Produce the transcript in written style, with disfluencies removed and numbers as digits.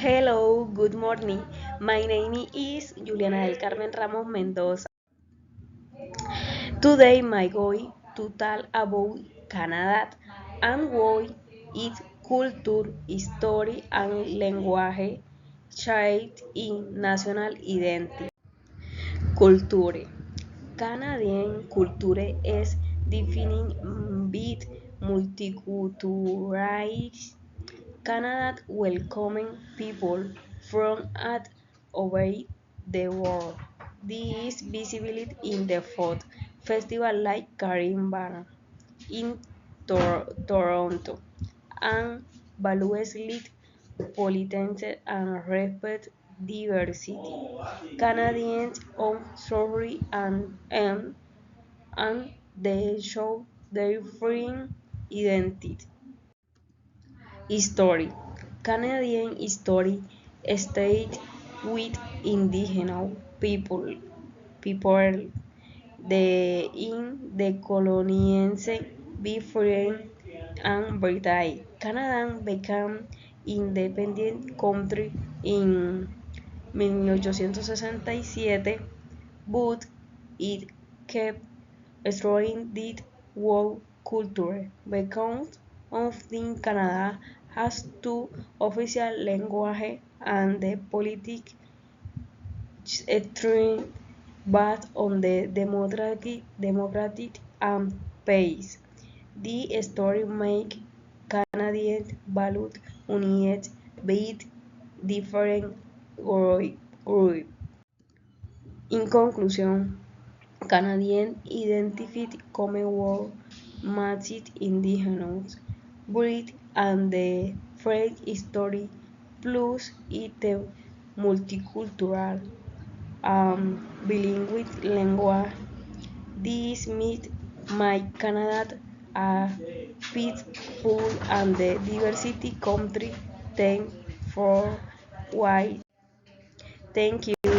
Hello, good morning. My name is Juliana del Carmen Ramos Mendoza. Today, my going to talk about Canada and why its culture, history, and language shape in national identity. Culture. Canadian culture is defined by multicultural Canada welcoming people from all over the world. This is visible in the food festival like Karimba in Toronto and values lead politeness and respect diversity. Canadians are sorry and they show their free identity. History. Canadian history started with indigenous people in the colonies before and Britain. Canada became independent country in 1867, but it kept destroying the world culture because of the Canada has two official languages and the politics extreme but on the democratic and pace. The story make Canadian value united with different groups. In conclusion, Canadian identified Commonwealth matched indigenous breed and the French history plus its multicultural bilingual language. This made my Canada a peaceful and diversity country. Thank for why. Thank you.